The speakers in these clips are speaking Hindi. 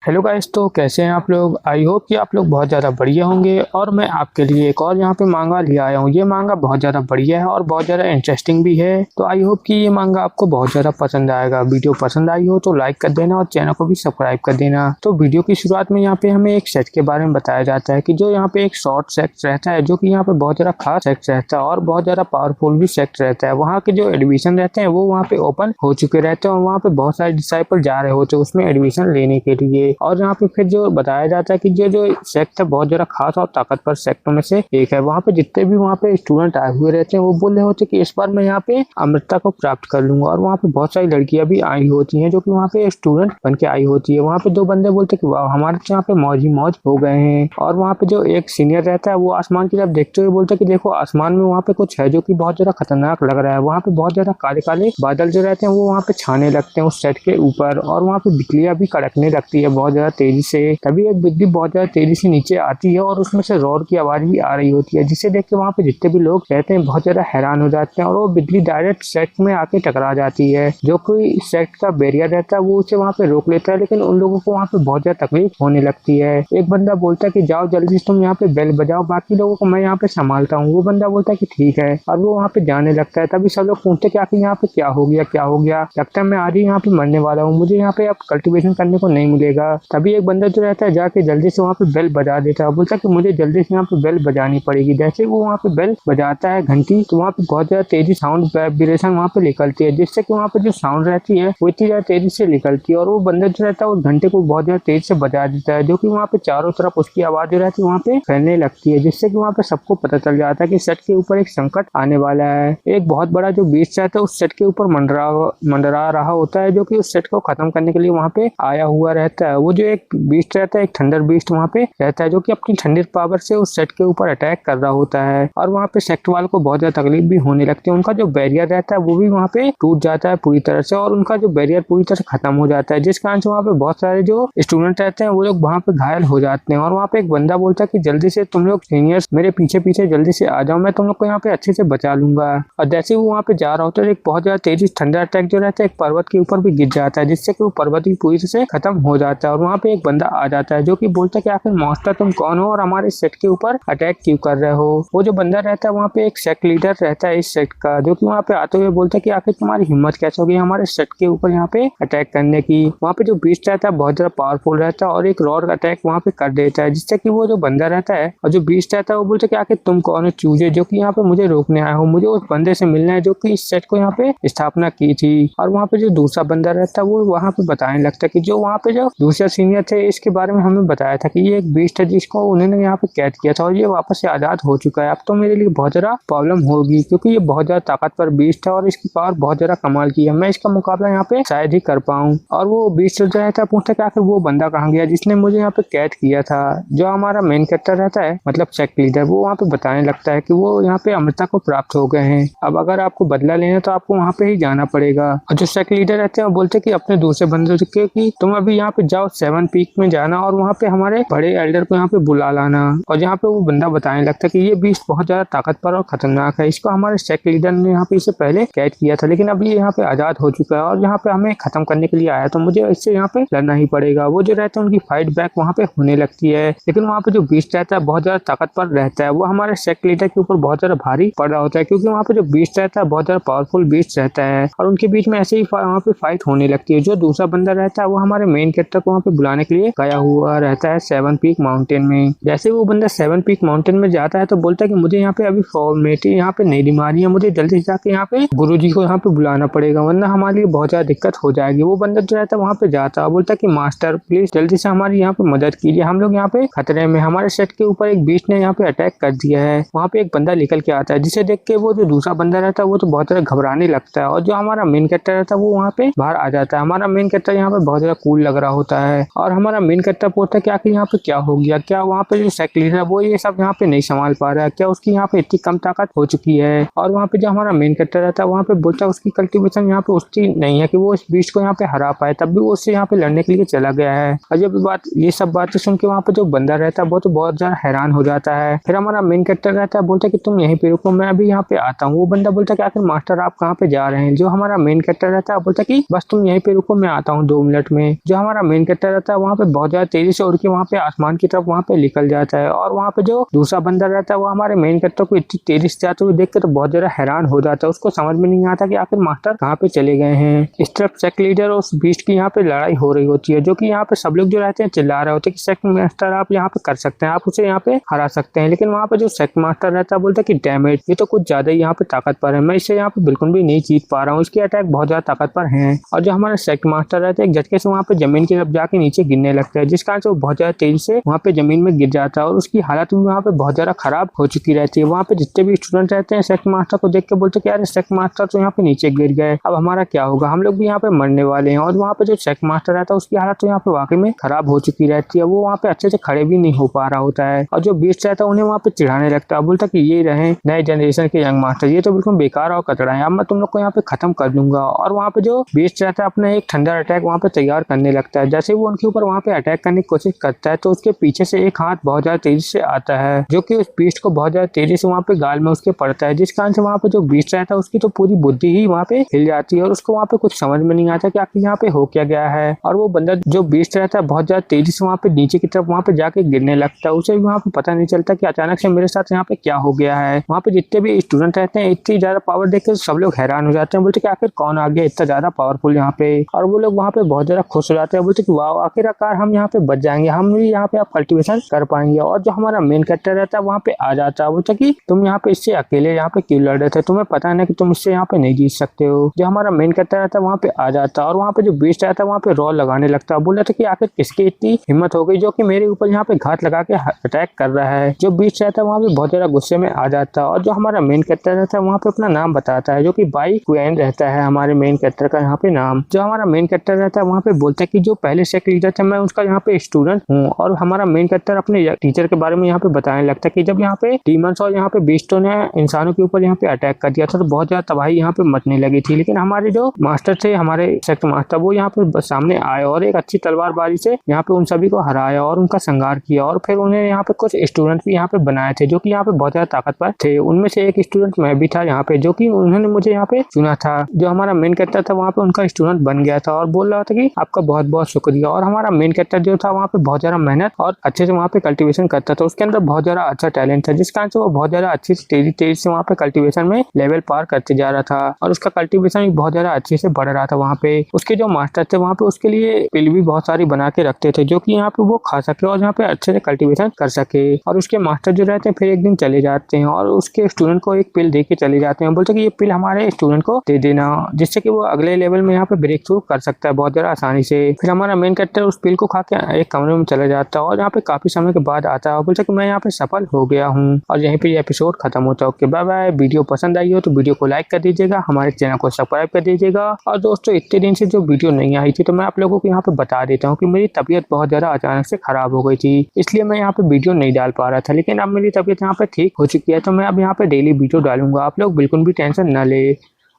हेलो गाइस, तो कैसे हैं आप लोग। आई होप कि आप लोग बहुत ज़्यादा बढ़िया होंगे। और मैं आपके लिए एक और यहाँ पे मांगा ले आया हूँ। ये मांगा बहुत ज़्यादा बढ़िया है और बहुत ज़्यादा इंटरेस्टिंग भी है। तो आई होप कि ये मांगा आपको बहुत ज़्यादा पसंद आएगा। वीडियो पसंद आई हो तो लाइक कर देना और चैनल को भी सब्सक्राइब कर देना। तो वीडियो की शुरुआत में यहाँ पे हमें एक सेट के बारे में बताया जाता है कि जो यहाँ पे एक शॉर्ट सेट रहता है, जो कि यहाँ पे बहुत ज़्यादा खास सेट रहता है और बहुत ज़्यादा पावरफुल भी सेट रहता है। वहाँ के जो एडमिशन रहते हैं वो वहाँ पे ओपन हो चुके रहते हैं और वहाँ पे बहुत सारे डिसाइपल जा रहे होते हैं उसमें एडमिशन लेने के लिए। और यहाँ पे फिर जो बताया जाता है कि जो जो सेक्ट है बहुत ज़्यादा खास और ताकतवर सेक्टों में से एक है। वहाँ पे जितने भी वहाँ पे स्टूडेंट आए हुए रहते हैं वो बोल रहे होते हैं कि इस बार मैं यहाँ पे अमृता को प्राप्त कर लूंगा। और वहाँ पे बहुत सारी लड़कियां भी आई होती हैं जो कि वहाँ पे स्टूडेंट बन के आई होती है। वहाँ पे दो बंदे बोलते हैं कि वाह, हमारे तो यहाँ पे मौज ही मौज हो गए हैं। और वहाँ पे जो एक सीनियर रहता है वो आसमान की तरफ देखते हुए बोलता है कि देखो आसमान में वहाँ पे कुछ है जो कि बहुत ज्यादा खतरनाक लग रहा है। वहाँ पे बहुत ज्यादा काले काले बादल जो रहते हैं वो वहाँ पे छाने लगते हैं उस सेट के ऊपर। और वहाँ पे बिजलियां भी कड़कने लगती है बहुत ज्यादा तेजी से। तभी एक बिजली बहुत ज्यादा तेजी से नीचे आती है और उसमें से रोर की आवाज भी आ रही होती है, जिसे देख के वहाँ पे जितने भी लोग रहते हैं बहुत ज्यादा हैरान हो जाते हैं। और वो बिजली डायरेक्ट सेट में आके टकरा जाती है। जो कोई सेट का बैरियर रहता है वो उसे वहाँ पे रोक लेता है, लेकिन उन लोगों को वहाँ पे बहुत ज्यादा तकलीफ होने लगती है। एक बंदा बोलता है कि जाओ जल्दी से तुम यहाँ पे बेल बजाओ, बाकी लोगों को मैं यहाँ पे संभालता हूँ। वो बंदा बोलता है कि ठीक है और वो वहाँ पे जाने लगता है। तभी सब लोग पूछते कि आखिर यहाँ पे क्या हो गया, क्या हो गया। लगता है मैं आज ही यहाँ पे मरने वाला हूँ, मुझे यहाँ पे अब कल्टीवेशन करने को नहीं मिलेगा। तभी एक बंदा जो रहता है जाके जल्दी से वहाँ पे बेल बजा देता है। बोलता है कि मुझे जल्दी से यहाँ पे बेल बजानी पड़ेगी। जैसे वो वहाँ पे बेल बजाता है घंटी, तो वहाँ पे बहुत ज्यादा तेजी साउंड वाइब्रेशन वहाँ पे निकलती है, जिससे कि वहाँ पे जो साउंड रहती है वो इतनी ज्यादा तेजी से निकलती है। और वो बंदा जो रहता है उस घंटे को बहुत ज्यादा तेज से बजा देता है, जो कि वहाँ पे चारों तरफ उसकी आवाज जो रहती है वहाँ पे फैलने लगती है, जिससे कि वहाँ पे सबको पता चल जाता है कि सेट के ऊपर एक संकट आने वाला है। एक बहुत बड़ा जो बीस्ट रहता है उस सेट के ऊपर मंडरा रहा होता है, जो कि उस सेट को खत्म करने के लिए वहाँ पे आया हुआ रहता है। वो जो एक बीस्ट रहता है, एक थंडर बीस्ट वहाँ पे रहता है, जो कि अपनी ठंडी पावर से उस सेट के ऊपर अटैक कर रहा होता है। और वहाँ पे सेट वालों को बहुत ज्यादा तकलीफ भी होने लगती है। उनका जो बैरियर रहता है वो भी वहाँ पे टूट जाता है पूरी तरह से, और उनका जो बैरियर पूरी तरह से खत्म हो जाता है, जिस कारण से वहाँ पे बहुत सारे जो स्टूडेंट रहते हैं वो लोग वहाँ पे घायल हो जाते हैं। और वहाँ पे एक बंदा बोलता है कि जल्दी से तुम लोग सीनियर्स मेरे पीछे पीछे जल्दी से आ जाओ, मैं तुम लोग को यहाँ पे अच्छे से बचा लूंगा। और जैसे वो वहाँ पे जा रहा होता है एक बहुत ज्यादा तेजी ठंडा अटैक जो रहता है एक पर्वत के ऊपर भी गिर जाता है, जिससे कि वो पर्वत भी पूरी तरह से खत्म हो जाता है। और वहाँ पे एक बंदा आ जाता है जो कि बोलता है कि आखिर मॉन्स्टर तुम कौन हो और हमारे सेट के ऊपर अटैक क्यों कर रहे हो। वो जो बंदा रहता है वहाँ पे एक सेट लीडर रहता है इस सेट का, जो कि वहाँ पे आते हुए बोलता है कि आखिर तुम्हारी हिम्मत कैसे होगी हमारे सेट के ऊपर यहाँ पे अटैक करने की। वहाँ पे जो बीस्ट रहता है बहुत ज्यादा पावरफुल रहता है और एक रॉड अटैक वहाँ पे कर देता है, जिससे कि वो जो बंदा रहता है और जो बीस्ट रहता है वो बोलता है कि आखिर तुम कौन हो चूजे जो कि यहाँ पे मुझे रोकने आए हो। मुझे उस बंदे से मिलना है जो कि इस सेट को यहाँ पे स्थापना की थी। और वहाँ पे जो दूसरा बंदा रहता है वो वहाँ पे बताने लगता है कि जो वहाँ पे जो दूसरे सीनियर थे इसके बारे में हमें बताया था कि ये एक बीस्ट है जिसको उन्होंने यहाँ पे कैद किया था और ये वापस से आजाद हो चुका है। अब तो मेरे लिए बहुत ज्यादा प्रॉब्लम होगी क्योंकि ये बहुत ज्यादा ताकतवर बीस्ट है और इसकी पावर बहुत ज्यादा कमाल की है। मैं इसका मुकाबला यहाँ पे शायद ही कर पाऊँ। और वो बीस्ट जो रहता है पूछता है आखिर वो बंदा कहाँ गया जिसने मुझे यहाँ पे कैद किया था। जो हमारा मेन कैरेक्टर रहता है मतलब सेक्ट लीडर, वो वहाँ पे बताने लगता है कि वो यहाँ पे अमृता को प्राप्त हो गए हैं। अब अगर आपको बदला लेना तो आपको वहाँ पे ही जाना पड़ेगा। और जो सेक्ट लीडर रहते हैं वो बोलते हैं कि अपने दूसरे बंदे के कि तुम अभी यहाँ पे जाओ 7 पीक में जाना और वहाँ पे हमारे बड़े एल्डर को यहाँ पे बुला लाना। और यहाँ पे वो बंदा बताने लगता है कि ये बीस्ट बहुत ज्यादा ताकतवर और खतरनाक है, इसको हमारे सेक्ट लीडर ने यहाँ पे इससे पहले कैद किया था, लेकिन अब ये यहाँ पे आजाद हो चुका है और यहाँ पे हमें खत्म करने के लिए आया, तो मुझे इससे यहाँ पे लड़ना ही पड़ेगा। वो जो रहता है उनकी फाइट बैक वहाँ पे होने लगती है, लेकिन वहाँ पे जो बीस्ट रहता है बहुत ज्यादा ताकतवर रहता है। वो हमारे सेक्ट लीडर के ऊपर बहुत ज्यादा भारी पड़ रहा होता है, क्योंकि वहाँ पे जो बीस्ट रहता है बहुत ज्यादा पावरफुल बीस्ट रहता है और उनके बीच में ऐसे ही वहाँ पे फाइट होने लगती है। जो दूसरा बंदा रहता है वो हमारे मेन कैरेक्टर को वहाँ पे बुलाने के लिए गया हुआ रहता है 7 पीक माउंटेन में। जैसे वो बंदा 7 पीक माउंटेन में जाता है तो बोलता है कि मुझे यहाँ पे अभी फॉर्मेलिटी यहाँ पे नहीं निभानी है, मुझे जल्दी से जाके यहाँ पे गुरुजी को यहाँ पे बुलाना पड़ेगा वरना हमारे लिए बहुत ज्यादा दिक्कत हो जाएगी। वो बंदा जो रहता है वहाँ पे जाता है, बोलता है कि मास्टर प्लीज जल्दी से हमारी यहाँ पे मदद कीजिए, हम लोग यहाँ पे खतरे में, हमारे सेट के ऊपर एक बीस्ट ने यहाँ पे अटैक कर दिया है। वहाँ पे एक बंदा निकल के आता है जिसे देख के वो जो दूसरा बंदा रहता है वो तो बहुत ज्यादा घबराने लगता है और जो हमारा मेन कैरेक्टर रहता है वो वहाँ पे बाहर आ जाता है। हमारा मेन कैरेक्टर यहाँ पे बहुत ज्यादा कूल लग रहा होता है और हमारा मेन कैरेक्टर पूछता है कि आखिर यहाँ पे क्या हो गया, क्या वहाँ पे जो सेक्ट लीडर है वो ये सब यहाँ पे नहीं संभाल पा रहा है, क्या उसकी यहाँ पे इतनी कम ताकत हो चुकी है। और वहाँ पे जो हमारा मेन कैरेक्टर रहता है वहाँ पे बोलता है उसकी कल्टीवेशन यहाँ पे उतनी नहीं है कि वो इस बीस्ट को यहाँ पे हरा पाए, तब भी वो उससे यहाँ पे लड़ने के लिए चला गया है। और जब ये सब बातें सुन के वहाँ पे जो बंदा रहता है वो तो बहुत ज्यादा हैरान हो जाता है। फिर हमारा मेन कैरेक्टर रहता है बोलता है कि तुम यहीं पे रुको, मैं अभी यहाँ पे आता हूँ। वो बंदा बोलता है कि आखिर मास्टर आप कहाँ पे जा रहे हैं। जो हमारा मेन कैरेक्टर रहता है बोलता है कि बस तुम यहीं पे रुको, मैं आता हूँ 2 मिनट में। जो हमारा मेन कैरेक्टर रहता है वहाँ पे बहुत ज्यादा तेजी से उड़ के वहाँ पे आसमान की तरफ वहाँ पे निकल जाता है। और वहाँ पे जो दूसरा बंदा रहता है वो हमारे मेन कैरेक्टर को इतनी तेजी से जाते हुए देख के तो बहुत ज्यादा हैरान हो जाता है। उसको समझ में नहीं आता कि आखिर मास्टर कहाँ पे चले गए हैं। इस तरफ सेक्ट लीडर और उस बीस्ट की यहाँ पे लड़ाई हो रही होती है, जो कि यहाँ पे सब लोग जो रहते हैं चिल्ला रहे होते हैं कि सेक्ट मास्टर आप यहाँ पे कर सकते हैं, आप उसे यहाँ पे हरा सकते हैं। लेकिन वहाँ पे जो सेक्ट मास्टर रहता है बोलता है कि डैमेज ये तो कुछ ज्यादा ही यहाँ पे ताकतवर है, मैं इसे यहाँ पे बिल्कुल भी नहीं जीत पा रहा हूँ, इसके अटैक बहुत ज्यादा ताकतवर हैं। और जो हमारा सेक्ट मास्टर रहता है एक झटके से वहाँ पे जमीन की तरफ जाके नीचे गिरने लगता है, जिस कारण से वो बहुत ज्यादा तेजी से वहाँ पे जमीन में गिर जाता है और उसकी हालत भी वहाँ पे बहुत ज्यादा खराब हो चुकी रहती है। वहाँ पे जितने भी स्टूडेंट रहते हैं सेक्ट मास्टर को देख के बोलते कि यार सेक्ट मास्टर तो यहाँ पे नीचे गिर गए, अब हमारा क्या होगा, हम लोग भी यहाँ पे मरने वाले हैं। और वहाँ पे जो सेक्ट मास्टर रहता है उसकी हालत तो यहाँ पे वाकई में खराब हो चुकी रहती है, वो वहाँ पे अच्छे से खड़े भी नहीं हो पा रहा होता है। और जो बीस्ट रहता है उन्हें वहाँ पे चिढ़ाने लगता है, बोलता कि ये रहे नए जनरेशन के यंग मास्टर, ये तो बिल्कुल बेकार और कचड़ा है, अब मैं तुम लोग को यहाँ पे खत्म कर दूंगा। और वहाँ पे जो बीस्ट रहता है अपना एक थंडर अटैक वहाँ पे तैयार करने लगता है। जैसे वो उनके ऊपर वहाँ पे अटैक करने की कोशिश करता है तो उसके पीछे से एक हाथ बहुत ज्यादा तेजी से आता है, जो कि उस बीस्ट को बहुत ज्यादा तेजी से वहाँ पे गाल में उसके पड़ता है, जिस कारण से वहाँ पे जो बीस्ट रहता है उसकी तो पूरी बुद्धि ही वहाँ पे हिल जाती है और उसको वहाँ पे कुछ समझ में नहीं आता कि आखिर यहाँ पे हो क्या गया है। और वो बंदा जो बीस्ट रहता है बहुत ज्यादा तेजी से वहाँ पे नीचे की तरफ वहाँ पे जाके गिरने लगता है, उसे भी वहाँ पे पता नहीं चलता कि अचानक से मेरे साथ यहाँ पे क्या हो गया है। वहाँ पे जितने भी स्टूडेंट रहते हैं इतनी ज्यादा पावर देख के सब लोग हैरान हो जाते हैं, बोलते कि आखिर कौन आ गया इतना ज्यादा पावरफुल यहाँ पे। और वो लोग वहाँ पे बहुत ज्यादा खुश हो जाते हैं, बोलते कि वाह आखिरकार हम यहाँ पे बच जाएंगे, हम भी यहाँ पे आप कल्टीवेशन कर पाएंगे। और जो हमारा मेन कैरेक्टर रहता है वहाँ पे आ जाता है, बोलता कि तुम यहाँ पे इससे अकेले यहाँ पे क्यों लड़ रहे थे, तुम्हें पता नहीं कि तुम इससे यहाँ पे नहीं जीत सकते हो। जो हमारा मेन कैरेक्टर रहता है वहाँ पे आ जाता है और वहाँ पे जो बीस्ट रहता है वहाँ पे रॉ लगाने लगता है, बोल रहा था कि आखिर किसकी इतनी हिम्मत हो गई जो कि मेरे ऊपर यहाँ पे घात लगा के अटैक कर रहा है। जो बीस्ट रहता है वहाँ पे बहुत ज्यादा गुस्से में आ जाता है और जो हमारा मेन कैरेक्टर रहता है वहाँ पे अपना नाम बताता है, जो कि बाई क्वेन रहता है हमारे मेन कैरेक्टर का यहाँ पे नाम। जो हमारा मेन कैरेक्टर रहता है वहाँ पे बोलता है कि जो पहले सेक्ट लीडर थे मैं उसका यहाँ पे स्टूडेंट हूँ। और हमारा मेन कैरेक्टर अपने टीचर के बारे में यहाँ पे बताने लगता है कि जब यहाँ पे डीमंस और यहाँ पे बीस्टों ने इंसानों के ऊपर यहाँ पे अटैक कर दिया था तो बहुत ज्यादा तबाही यहाँ पे मचने लगी थी, लेकिन हमारे जो मास्टर थे हमारे सेक्ट मास्टर वो यहाँ पे सामने आए और एक अच्छी तलवारबाजी से यहाँ पे उन सभी को हराया और उनका संहार किया। और फिर उन्हें यहाँ पे कुछ स्टूडेंट भी यहाँ पे बनाए थे जो कि यहाँ पे बहुत ज्यादा ताकतवर थे, उनमें से एक स्टूडेंट मैं भी था यहाँ पे, जो कि उन्होंने मुझे यहाँ पे चुना था। जो हमारा मेन कैरेक्टर था वहाँ पे उनका स्टूडेंट बन गया था और बोल रहा था कि आपका बहुत बहुत शुक्रिया। और हमारा मेन कैरेक्टर जो था वहाँ पे बहुत ज्यादा मेहनत और अच्छे से वहाँ पे कल्टीवेशन करता था, उसके अंदर बहुत ज्यादा अच्छा टैलेंट था, जिस कारण से वो बहुत ज्यादा अच्छी तेजी से वहाँ पे कल्टीवेशन में लेवल पार करते जा रहा था और उसका कल्टीवेशन भी बहुत ज्यादा अच्छे से बढ़ रहा था। वहाँ पे उसके जो मास्टर थे वहाँ पे उसके लिए पिल भी बहुत सारी बना के रखते थे जो कि यहाँ पे वो खा सके और यहाँ पे अच्छे से कल्टीवेशन कर सके। और उसके मास्टर जो रहते हैं फिर एक दिन चले जाते हैं और उसके स्टूडेंट को एक पिल दे के चले जाते हैं, बोलते कि ये पिल हमारे स्टूडेंट को दे देना जिससे कि वो अगले लेवल में यहाँ पे ब्रेक थ्रू कर सकता है बहुत ज्यादा आसानी से। फिर हमारा मेन कैरेक्टर उस पिल को खा के एक कमरे में चला जाता है और यहाँ पे काफी समय के बाद आता है और बोलता कि मैं यहाँ पे सफल हो गया हूँ। और यहीं पे ये एपिसोड खत्म होता है। Okay bye bye. वीडियो पसंद आई हो तो वीडियो को लाइक कर दीजिएगा, हमारे चैनल को सब्सक्राइब कर दीजिएगा। और दोस्तों इतने दिन से जो वीडियो नहीं आई थी तो मैं आप लोगों को यहाँ पे बता देता हूँ कि मेरी तबीयत बहुत ज्यादा अचानक से खराब हो गई थी, इसलिए मैं यहाँ पे वीडियो नहीं डाल पा रहा था। लेकिन अब मेरी तबीयत यहाँ पे ठीक हो चुकी है तो मैं अब यहाँ पे डेली वीडियो डालूंगा, आप लोग बिल्कुल भी टेंशन ना ले।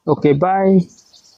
Okay bye.